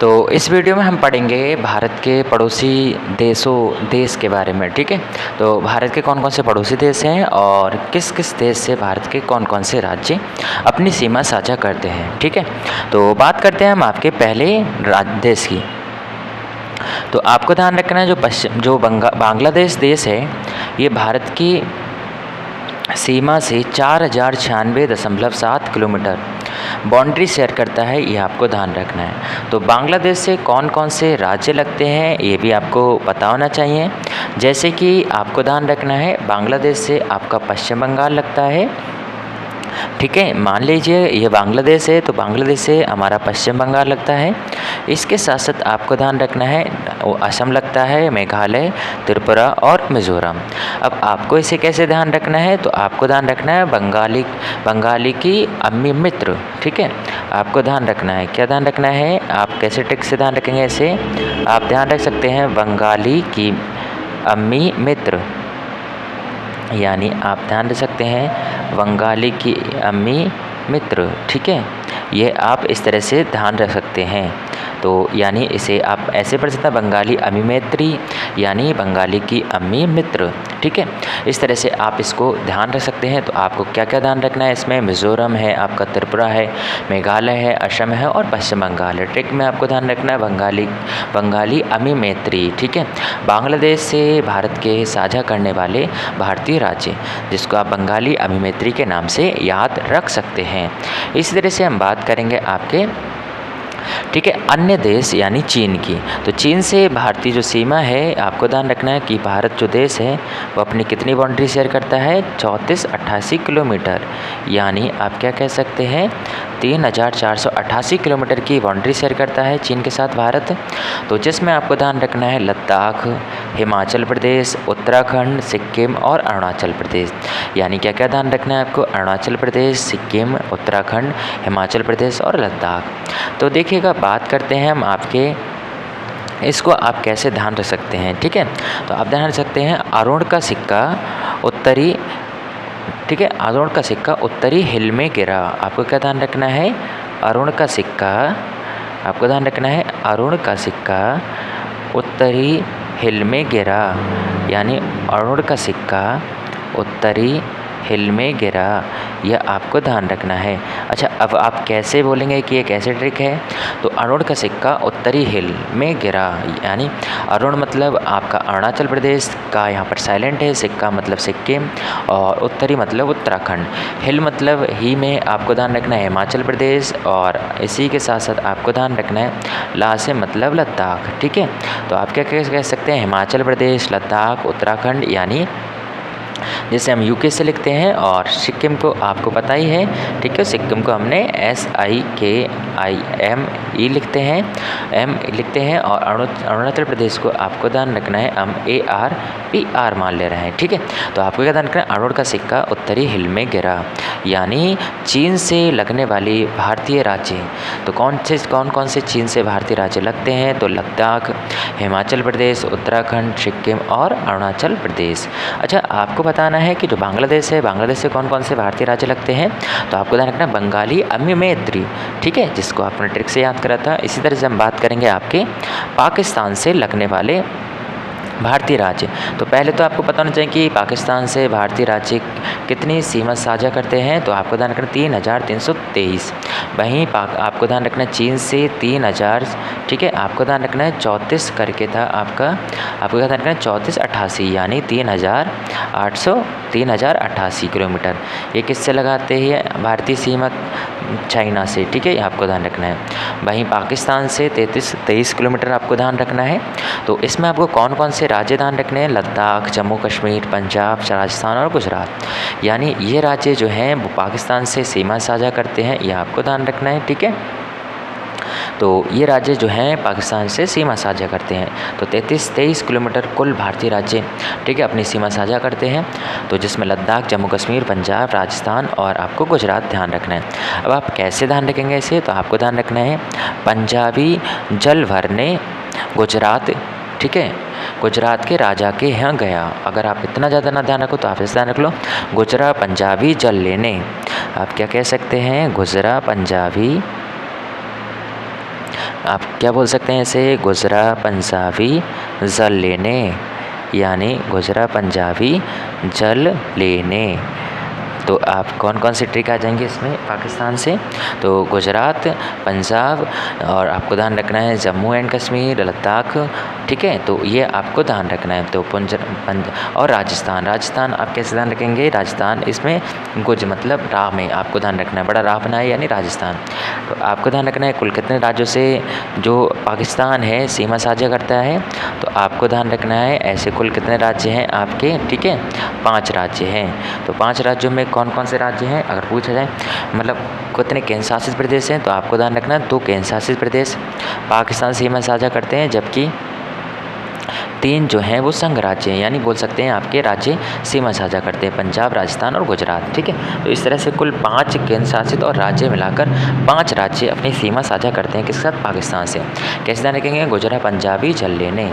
तो इस वीडियो में हम पढ़ेंगे भारत के पड़ोसी देश के बारे में। ठीक है, तो भारत के कौन कौन से पड़ोसी देश हैं और किस किस देश से भारत के कौन कौन से राज्य अपनी सीमा साझा करते हैं। ठीक है, तो बात करते हैं हम आपके पहले देश की। तो आपको ध्यान रखना है जो बांग्लादेश देश है, ये भारत की सीमा से 4096.7 किलोमीटर बाउंड्री शेयर करता है। ये आपको ध्यान रखना है। तो बांग्लादेश से कौन कौन से राज्य लगते हैं ये भी आपको पता होना चाहिए। जैसे कि आपको ध्यान रखना है, बांग्लादेश से आपका पश्चिम बंगाल लगता है। ठीक है, मान लीजिए ये बांग्लादेश है, तो बांग्लादेश से हमारा पश्चिम बंगाल लगता है। इसके साथ साथ आपको ध्यान रखना है असम लगता है, मेघालय, त्रिपुरा और मिज़ोरम। अब आपको इसे कैसे ध्यान रखना है, तो आपको ध्यान रखना है बंगाली की अम्मी मित्र। ठीक है, आपको ध्यान रखना है, क्या ध्यान रखना है, आप कैसे ट्रिक से ध्यान रखेंगे ऐसे आप ध्यान रख सकते हैं बंगाली की अम्मी मित्र, यानी आप ध्यान रख सकते हैं बंगाली की अम्मी मित्र। ठीक है, ये आप इस तरह से ध्यान रख सकते हैं। तो यानी इसे आप ऐसे पढ़ सकते हैं बंगाली अम्मी मैत्री, यानी बंगाली की अम्मी मित्र। ठीक है, इस तरह से आप इसको ध्यान रख सकते हैं। तो आपको क्या क्या ध्यान रखना है इसमें, मिज़ोरम है, आपका त्रिपुरा है, मेघालय है, असम है और पश्चिम बंगाल है। ट्रिक में आपको ध्यान रखना है बंगाली अम्मी मैत्री। ठीक है, बांग्लादेश से भारत के साझा करने वाले भारतीय राज्य, जिसको आप बंगाली अम्मी मैत्री के नाम से याद रख सकते हैं। इसी तरह से हम बात करेंगे आपके ठीक है अन्य देश यानी चीन की। तो चीन से भारतीय जो सीमा है, आपको ध्यान रखना है कि भारत जो देश है वो अपनी कितनी बाउंड्री शेयर करता है, 3488 किलोमीटर, यानी आप क्या कह सकते हैं 3488 किलोमीटर की बाउंड्री शेयर करता है चीन के साथ भारत। तो जिसमें आपको ध्यान रखना है लद्दाख, हिमाचल प्रदेश, उत्तराखंड, सिक्किम और अरुणाचल प्रदेश। यानी क्या क्या ध्यान रखना है आपको, अरुणाचल प्रदेश, सिक्किम, उत्तराखंड, हिमाचल प्रदेश और लद्दाख। तो देखिएगा, बात करते हैं हम आपके इसको आप कैसे ध्यान रख सकते हैं। ठीक है, तो आप ध्यान रख सकते हैं अरुण का सिक्का उत्तरी, ठीक है, अरुण का सिक्का उत्तरी हिल में गिरा। आपको क्या ध्यान रखना है, अरुण का सिक्का, आपको ध्यान रखना है अरुण का सिक्का उत्तरी हिल में गिरा, यानी अरुण का सिक्का उत्तरी हिल में गिरा, यह आपको ध्यान रखना है। अच्छा, अब आप कैसे बोलेंगे कि ये कैसे ट्रिक है, तो अरुण का सिक्का उत्तरी हिल में गिरा, यानी अरुण मतलब आपका अरुणाचल प्रदेश का यहाँ पर साइलेंट है, सिक्का मतलब सिक्किम और उत्तरी मतलब उत्तराखंड, हिल मतलब ही में आपको ध्यान रखना है हिमाचल प्रदेश और इसी के साथ साथ आपको ध्यान रखना है ला से मतलब लद्दाख। ठीक है, तो आप क्या कह सकते हैं हिमाचल प्रदेश, लद्दाख, उत्तराखंड, यानी जैसे हम यूके से लिखते हैं, और सिक्किम को आपको पता ही है। ठीक है, सिक्किम को हमने SIKIM लिखते हैं और अरुणाचल प्रदेश को आपको ध्यान रखना है हम ARPR मान ले रहे हैं। ठीक है, तो आपको क्या ध्यान रखना है, अरुण का सिक्का उत्तरी हिल में गिरा, यानी चीन से लगने वाली भारतीय राज्य। तो कौन कौन से चीन से भारतीय राज्य लगते हैं, तो लद्दाख, हिमाचल प्रदेश, उत्तराखंड, सिक्किम और अरुणाचल प्रदेश। अच्छा, आपको बताना है कि जो बांग्लादेश है, बांग्लादेश से कौन कौन से भारतीय राज्य लगते हैं, तो आपको ध्यान रखना बंगाली अम्मी मैत्री। ठीक है, जिसको आपने ट्रिक से याद करा था। इसी तरह से हम बात करेंगे आपके पाकिस्तान से लगने वाले भारतीय राज्य। तो पहले तो आपको पता होना चाहिए कि पाकिस्तान से भारतीय राज्य कितनी सीमा साझा करते हैं, तो आपको ध्यान रखना 3323। वहीं आपको ध्यान रखना चीन से 3000, ठीक है, आपको ध्यान रखना है 34 करके था आपको क्या ध्यान रखना है 3488, यानी 3088 किलोमीटर। ये किससे लगाते हैं भारतीय सीमा, चाइना से। ठीक है, आपको ध्यान रखना है। वहीं पाकिस्तान से 23 किलोमीटर आपको ध्यान रखना है। तो इसमें आपको कौन कौन से राज्य ध्यान रखने हैं, लद्दाख, जम्मू कश्मीर, पंजाब, राजस्थान और गुजरात, यानी ये राज्य जो हैं वो पाकिस्तान से सीमा साझा करते हैं, ये आपको ध्यान रखना है। ठीक है, तो ये राज्य जो हैं पाकिस्तान से सीमा साझा करते हैं। तो 23 किलोमीटर कुल भारतीय राज्य, ठीक है, अपनी सीमा साझा करते हैं। तो जिसमें लद्दाख, जम्मू कश्मीर, पंजाब, राजस्थान और आपको गुजरात ध्यान रखना है। अब आप कैसे ध्यान रखेंगे इसे, तो आपको ध्यान रखना है पंजाबी जल भरने गुजरात, ठीक है, गुजरात के राजा के यहाँ गया। अगर आप इतना ज़्यादा ना ध्यान रखो तो आप इसे ध्यान रख लो, गुजरा पंजाबी जल लेने। आप क्या कह सकते हैं, गुजरा पंजाबी आप क्या बोल सकते हैं इसे, गुजरा पंजाबी जल लेने, यानी गुजरा पंजाबी जल लेने। तो आप कौन कौन सी ट्रिक आ जाएंगे इसमें पाकिस्तान से, तो गुजरात, पंजाब, और आपको ध्यान रखना है जम्मू एंड कश्मीर, लद्दाख, ठीक है। तो ये आपको ध्यान रखना है। तो और राजस्थान, राजस्थान आप कैसे ध्यान रखेंगे, राजस्थान इसमें गुज मतलब राह में आपको ध्यान रखना है, बड़ा राह बना है यानी राजस्थान। तो आपको ध्यान रखना है कुल कितने राज्यों से जो पाकिस्तान है सीमा साझा करता है, तो आपको ध्यान रखना है ऐसे कुल कितने राज्य हैं आपके, ठीक है, 5 राज्य हैं। तो 5 राज्यों में कौन कौन से राज्य हैं अगर पूछा जाए, मतलब कितने केंद्र शासित प्रदेश हैं, तो आपको ध्यान रखना 2 केंद्र शासित प्रदेश पाकिस्तान सीमा साझा करते हैं, जबकि 3 जो हैं वो संघ राज्य हैं, यानी बोल सकते हैं आपके राज्य सीमा साझा करते हैं, पंजाब, राजस्थान और गुजरात, ठीक है। तो इस तरह से कुल 5 केंद्र शासित और राज्य मिलाकर 5 राज्य अपनी सीमा साझा करते हैं किसके साथ, पाकिस्तान से। कैसे ध्यान रखेंगे, गुजरा पंजाबी जल लेने,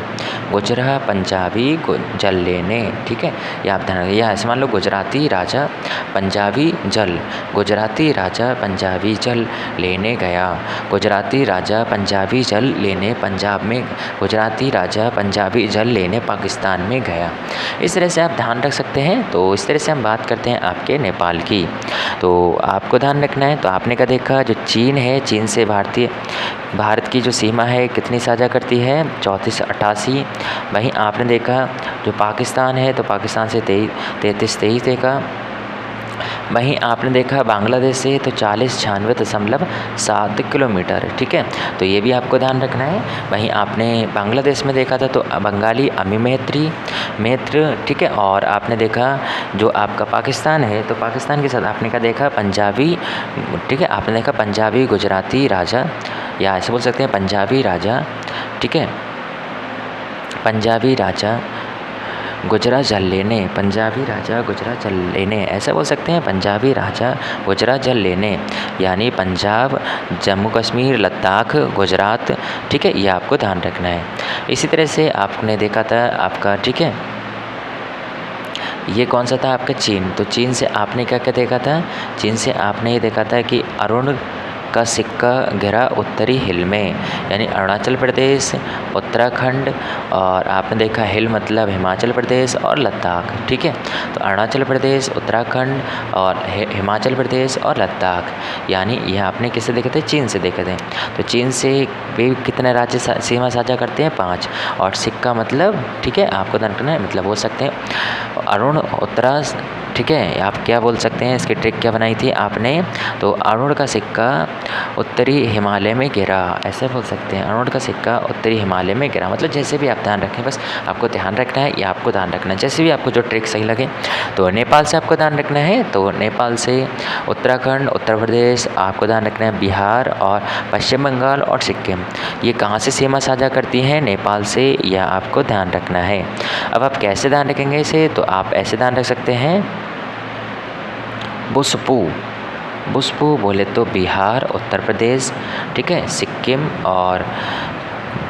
गुजरा पंजाबी जल लेने, ठीक है। या आप ध्यान रखिए, या ऐसे मान लो गुजराती राजा पंजाबी जल, गुजराती राजा पंजाबी जल लेने गया, गुजराती राजा पंजाबी जल लेने पंजाब में, गुजराती राजा पंजाबी जल लेने पाकिस्तान में गया। इस तरह से आप ध्यान रख सकते हैं। तो इस तरह से हम बात करते हैं आपके नेपाल की। तो आपको ध्यान रखना है, तो आपने क्या देखा, जो चीन है, चीन से भारत की जो सीमा है कितनी साझा करती है, 3488। वहीं आपने देखा जो पाकिस्तान है, तो पाकिस्तान से 33 देखा। वहीं आपने देखा बांग्लादेश से तो 4096.7 किलोमीटर, ठीक है। तो ये भी आपको ध्यान रखना है। वहीं आपने बांग्लादेश में देखा था तो बंगाली अमी मैत्र, ठीक है। और आपने देखा जो आपका पाकिस्तान है, तो पाकिस्तान के साथ आपने क्या देखा, पंजाबी, ठीक है। आपने देखा पंजाबी गुजराती राजा, या ऐसे बोल सकते हैं पंजाबी राजा, ठीक है, पंजाबी राजा गुजरा जल लेने, पंजाबी राजा गुजरा जल लेने, ऐसा बोल सकते हैं पंजाबी राजा गुजरा जल लेने, यानी पंजाब, जम्मू कश्मीर, लद्दाख, गुजरात, ठीक है। ये आपको ध्यान रखना है। इसी तरह से आपने देखा था आपका, ठीक है, ये कौन सा था आपका, चीन। तो चीन से आपने क्या क्या देखा था, चीन से आपने ये देखा था कि अरुण का सिक्का गिरा उत्तरी हिल में, यानी अरुणाचल प्रदेश, उत्तराखंड, और आपने देखा हिल मतलब हिमाचल प्रदेश और लद्दाख, ठीक है। तो अरुणाचल प्रदेश, उत्तराखंड और हिमाचल प्रदेश और लद्दाख, यानी ये आपने किससे देखे थे, चीन से देखे थे। तो चीन से भी कितने राज्य सीमा साझा करते हैं, 5। और सिक्का मतलब, ठीक है, आपको ध्यान रखना है, मतलब बोल सकते हैं अरुण उत्तरा, ठीक है। आप क्या बोल सकते हैं, इसकी ट्रिक क्या बनाई थी आपने, तो अरुण का सिक्का उत्तरी हिमालय में गिरा, ऐसे बोल सकते हैं, अरुण का सिक्का उत्तरी हिमालय में गिरा। मतलब जैसे भी आप ध्यान रखें, बस आपको ध्यान रखना है, या आपको ध्यान रखना है जैसे भी आपको जो ट्रिक सही लगे। तो नेपाल से आपको ध्यान रखना है, तो नेपाल से उत्तराखंड, उत्तर प्रदेश, आपको ध्यान रखना है बिहार और पश्चिम बंगाल और सिक्किम, ये कहाँ से सीमा साझा करती हैं, नेपाल से, यह आपको ध्यान रखना है। अब आप कैसे ध्यान रखेंगे इसे, तो आप ऐसे ध्यान रख सकते हैं, बुस्पू बोले तो बिहार, उत्तर प्रदेश, ठीक है, सिक्किम, और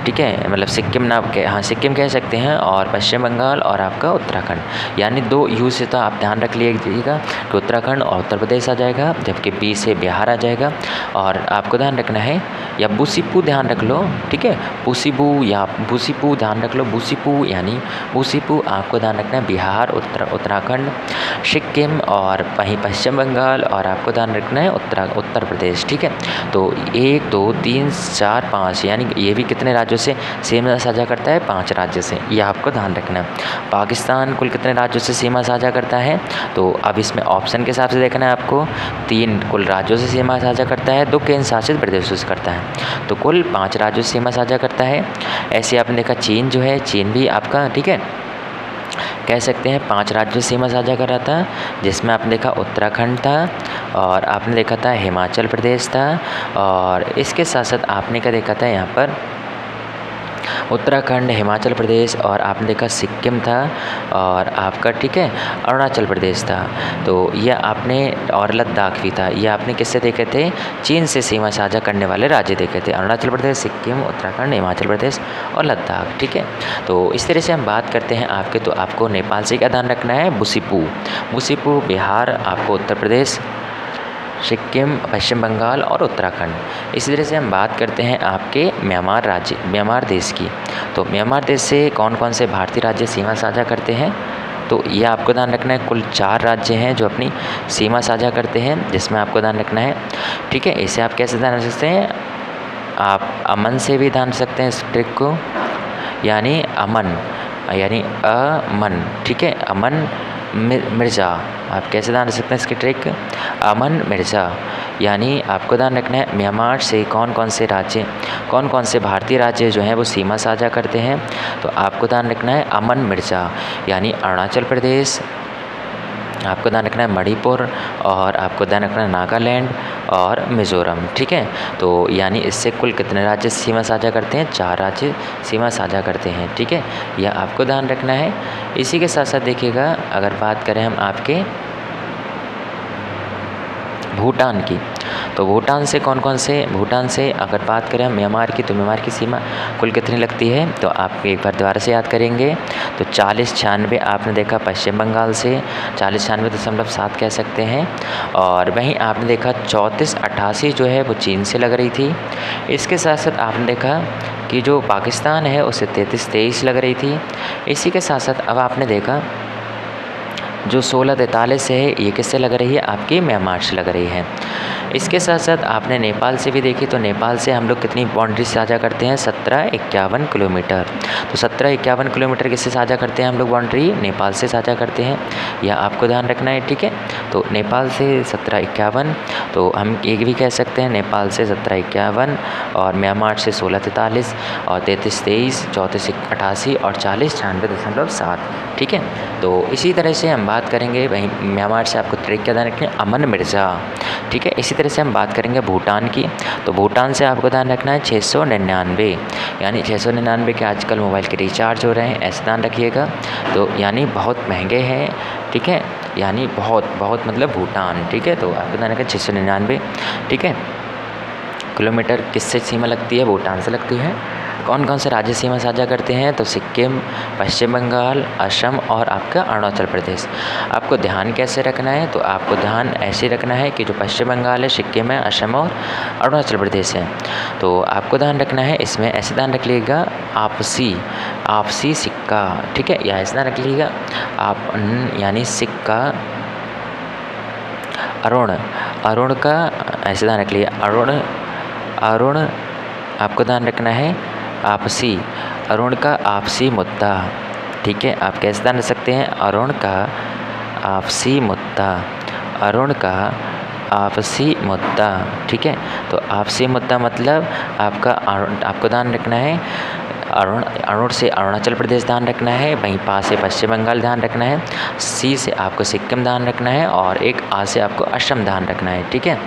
ठीक है, मतलब सिक्किम ना, हाँ सिक्किम कह सकते हैं, और पश्चिम बंगाल और आपका उत्तराखंड, यानी 2 यू से तो आप ध्यान रख लीजिएगा कि उत्तराखंड और उत्तर प्रदेश आ जाएगा, जबकि बी से बिहार आ जाएगा। और आपको ध्यान रखना है, या बुसीपू ध्यान रख लो, ठीक है, बुसीपू या बुसीपू ध्यान रख लो, बुसीपू यानी बुसीपू आपको ध्यान रखना है बिहार, उत्तराखंड, सिक्किम और वहीं पश्चिम बंगाल, और आपको ध्यान रखना है उत्तर प्रदेश, ठीक है। तो 1 2 3 4 5, यानी ये भी कितने राज्यों से सीमा साझा करता है, 5 राज्य से, यह आपको ध्यान रखना है। पाकिस्तान कुल कितने राज्यों से सीमा साझा करता है, तो अब इसमें ऑप्शन के हिसाब से देखना है आपको, 3 कुल राज्यों से सीमा साझा करता है, 2 केंद्र शासित प्रदेशों से करता है, तो कुल 5 राज्यों से सीमा साझा करता है। ऐसे आपने देखा चीन जो है, चीन भी आपका, ठीक है, कह सकते हैं 5 राज्यों से सीमा साझा कर रहा था, जिसमें आपने देखा उत्तराखंड था, और आपने देखा था हिमाचल प्रदेश था, और इसके साथ साथ आपने क्या देखा था यहाँ पर, उत्तराखंड, हिमाचल प्रदेश, और आपने देखा सिक्किम था, और आपका, ठीक है, अरुणाचल प्रदेश था। तो यह आपने, और लद्दाख भी था, यह आपने किससे देखे थे, चीन से सीमा साझा करने वाले राज्य देखे थे, अरुणाचल प्रदेश, सिक्किम, उत्तराखंड, हिमाचल प्रदेश और लद्दाख, ठीक है। तो इस तरह से हम बात करते हैं आपके, तो आपको नेपाल से क्या ध्यान रखना है, बुसीपू बिहार, आपको उत्तर प्रदेश, सिक्किम, पश्चिम बंगाल और उत्तराखंड। इसी तरह से हम बात करते हैं आपके म्यांमार देश की। तो म्यांमार देश से कौन कौन से भारतीय राज्य सीमा साझा करते हैं, तो ये आपको ध्यान रखना है। कुल 4 राज्य हैं जो अपनी सीमा साझा करते हैं, जिसमें आपको ध्यान रखना है। ठीक है, इसे आप कैसे ध्यान रख सकते हैं, आप अमन से भी ध्यान रख सकते हैं इस ट्रिक को, यानी अमन यानी अमन। ठीक है, अमन मिर्ज़ा, आप कैसे ध्यान रख सकते हैं इसकी ट्रिक, अमन मिर्ज़ा। यानी आपको ध्यान रखना है म्यांमार से कौन कौन से भारतीय राज्य जो हैं वो सीमा साझा करते हैं। तो आपको ध्यान रखना है अमन मिर्ज़ा, यानी अरुणाचल प्रदेश, आपको ध्यान रखना है मणिपुर, और आपको ध्यान रखना है नागालैंड और मिज़ोरम। ठीक है, तो यानी इससे कुल कितने राज्य सीमा साझा करते हैं, 4 राज्य सीमा साझा करते हैं। ठीक है, यह आपको ध्यान रखना है। इसी के साथ साथ देखिएगा, अगर बात करें हम आपके भूटान की, तो भूटान से अगर बात करें हम म्यांमार की, तो म्यांमार की सीमा कुल कितनी लगती है, तो आप एक बार दोबारा से याद करेंगे। तो 4096 आपने देखा पश्चिम बंगाल से, 4096.7 कह सकते हैं। और वहीं आपने देखा 3488 जो है वो चीन से लग रही थी। इसके साथ साथ आपने देखा कि जो पाकिस्तान है उसे 3323 लग रही थी। इसी के साथ साथ अब आपने देखा जो 1643 है ये किससे लग रही है, आपकी म्यांमार से लग रही है। इसके साथ साथ आपने नेपाल से भी देखी, तो नेपाल से हम लोग कितनी बाउंड्री साझा करते हैं, 1751 किलोमीटर। तो 1751 किलोमीटर किससे साझा करते हैं हम लोग बाउंड्री, नेपाल से साझा करते हैं, यह आपको ध्यान रखना है। ठीक है, तो नेपाल से 1751, तो हम एक भी कह सकते हैं नेपाल से 1751, और म्यांमार से 1643, और 3323, 3488 और 4096.7। ठीक है, तो इसी तरह से हम बात करेंगे वहीं म्यांमार से आपको ट्रिक क्या ध्यान रखना है, अमन मिर्ज़ा। ठीक है, इसी तरह से हम बात करेंगे भूटान की, तो भूटान से आपको ध्यान रखना है 699, यानी 699 के आजकल मोबाइल के रिचार्ज हो रहे हैं, ऐसे ध्यान रखिएगा। तो यानी बहुत महंगे हैं। ठीक है, यानी बहुत मतलब भूटान। ठीक है, तो आपको ध्यान रखना 699। ठीक है, किलोमीटर किससे सीमा लगती है, भूटान से लगती है। कौन कौन से राज्य सीमा साझा करते हैं, तो सिक्किम, पश्चिम बंगाल, असम और आपका अरुणाचल प्रदेश। आपको ध्यान कैसे रखना है, तो आपको ध्यान ऐसे रखना है कि जो पश्चिम बंगाल है, सिक्किम है, असम और अरुणाचल प्रदेश है, तो आपको ध्यान रखना है इसमें ऐसे ध्यान रख लीजिएगा आपसी सिक्का। ठीक है, या ऐसे ध्यान रख लीजिएगा आप यानी सिक्का अरुण का, ऐसे ध्यान रख लीजिए अरुण आपको ध्यान रखना है आपसी, अरुण का आपसी मुद्दा। ठीक है, आप कैसे ध्यान रख सकते हैं, अरुण का आपसी मुद्दा। ठीक है, तो आपसी मुद्दा मतलब आपको ध्यान रखना है अरुण से अरुणाचल प्रदेश ध्यान रखना है, वहीं पा से पश्चिम बंगाल ध्यान रखना है, सी से आपको सिक्किम ध्यान रखना है, और एक आ से आपको असम ध्यान रखना है। ठीक है,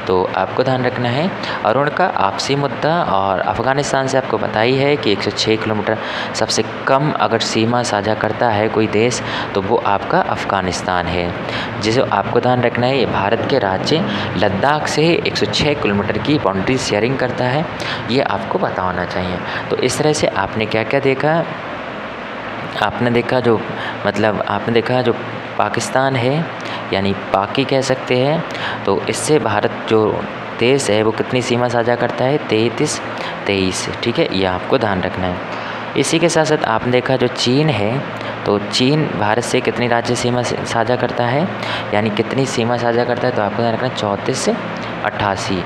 तो आपको ध्यान रखना है अरुण का आपसी मुद्दा। और अफ़गानिस्तान से आपको पता ही है कि 106 किलोमीटर सबसे कम अगर सीमा साझा करता है कोई देश, तो वो आपका अफ़गानिस्तान है, जिसे आपको ध्यान रखना है। ये भारत के राज्य लद्दाख से 106 किलोमीटर की बाउंड्री शेयरिंग करता है, ये आपको पता होना चाहिए। तो इस तरह से आपने क्या क्या देखा, आपने देखा जो पाकिस्तान है, यानी पाकि कह सकते हैं, तो इससे भारत जो देश है वो कितनी सीमा साझा करता है, 3323। ठीक है, ये आपको ध्यान रखना है। इसी के साथ साथ आपने देखा जो चीन है, तो चीन भारत से कितनी राज्य सीमा साझा करता है, यानी कितनी सीमा साझा करता है, तो आपको ध्यान रखना 34 से 88।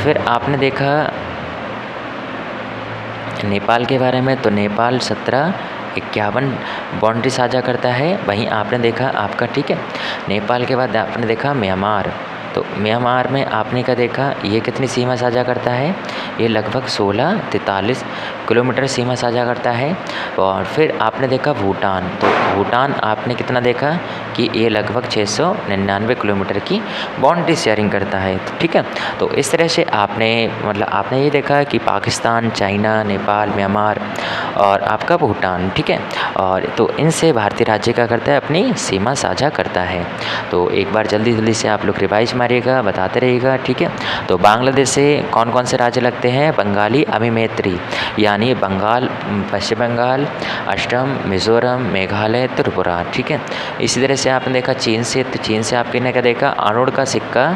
फिर आपने देखा नेपाल के बारे में, तो नेपाल 1751 बाउंड्री साझा करता है, वहीं आपने देखा आपका, ठीक है, नेपाल के बाद आपने देखा म्यांमार, तो म्यांमार में आपने क्या देखा, ये कितनी सीमा साझा करता है, ये लगभग 1643 किलोमीटर सीमा साझा करता है। और फिर आपने देखा भूटान, तो भूटान आपने कितना देखा कि ये लगभग 699 किलोमीटर की बाउंड्री शेयरिंग करता है। ठीक है, तो इस तरह से आपने ये देखा कि पाकिस्तान, चाइना, नेपाल, म्यांमार और आपका भूटान, ठीक है, और तो इनसे भारतीय राज्य क्या करता है, अपनी सीमा साझा करता है। तो एक बार जल्दी से आप लोग रिवाइज मारिएगा, बताते रहिएगा। ठीक है, तो बांग्लादेश से कौन कौन से राज्य लगते हैं, बंगाली अभिमेत्री यानी यानी बंगाल, पश्चिम बंगाल, असम, मिज़ोरम, मेघालय, त्रिपुरा, ठीक है। इसी तरह से आपने देखा चीन से, तो चीन से आपने क्या देखा, अरुण का सिक्का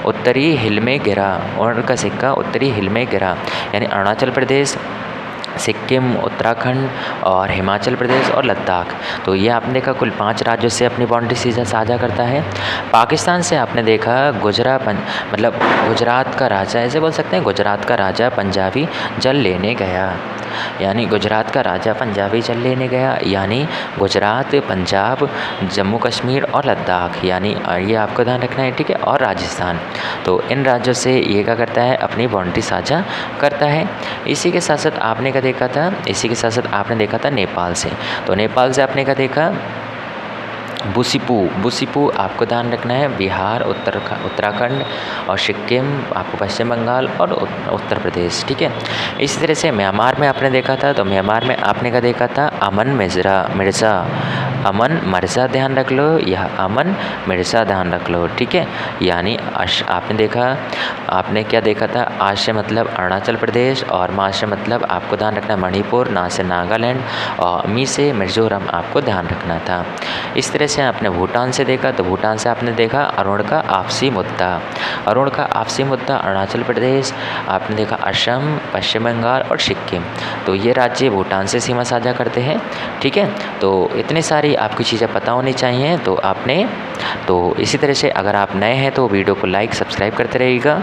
उत्तरी हिल में गिरा, अरुण का सिक्का उत्तरी हिल में गिरा, यानी अरुणाचल प्रदेश, सिक्किम, उत्तराखंड और हिमाचल प्रदेश और लद्दाख। तो ये आपने देखा कुल 5 राज्यों से अपनी बाउंड्री सीधा साझा करता है। पाकिस्तान से आपने देखा मतलब गुजरात का राजा, ऐसे बोल सकते हैं, गुजरात का राजा पंजाबी जल लेने गया, यानी गुजरात का राजा पंजाबी जल लेने गया, यानी गुजरात, पंजाब, जम्मू कश्मीर और लद्दाख, यानी ये आपको ध्यान रखना है, ठीक है। और राजस्थान, तो इन राज्यों से ये क्या करता है, अपनी बाउंड्री साझा करता है। इसी के साथ साथ आपने क्या देखा था, इसी के साथ साथ आपने देखा था नेपाल से, तो नेपाल से आपने क्या देखा, बुसिपू आपको ध्यान रखना है, बिहार, उत्तराखंड और सिक्किम, आपको पश्चिम बंगाल और उत्तर प्रदेश, ठीक है। इसी तरह से म्यांमार में आपने देखा था, तो म्यांमार में आपने क्या देखा था, अमन मिर्ज़ा ध्यान रख लो, यह अमन मिर्ज़ा ध्यान रख लो, ठीक है। यानी आपने देखा, आपने क्या देखा था, आज से मतलब अरुणाचल प्रदेश और माँ से मतलब आपको ध्यान रखना मणिपुर, ना से नागालैंड और मी से मिजोरम आपको ध्यान रखना था। इस तरह से आपने भूटान से देखा, तो भूटान से आपने देखा अरुण का आपसी मुद्दा, अरुणाचल प्रदेश, आपने देखा असम, पश्चिम बंगाल और सिक्किम, तो ये राज्य भूटान से सीमा साझा करते हैं, ठीक है। तो इतनी सारी आपकी चीज़ें पता होनी चाहिए, तो इसी तरह से अगर आप नए हैं तो वीडियो को लाइक सब्सक्राइब करते रहिएगा।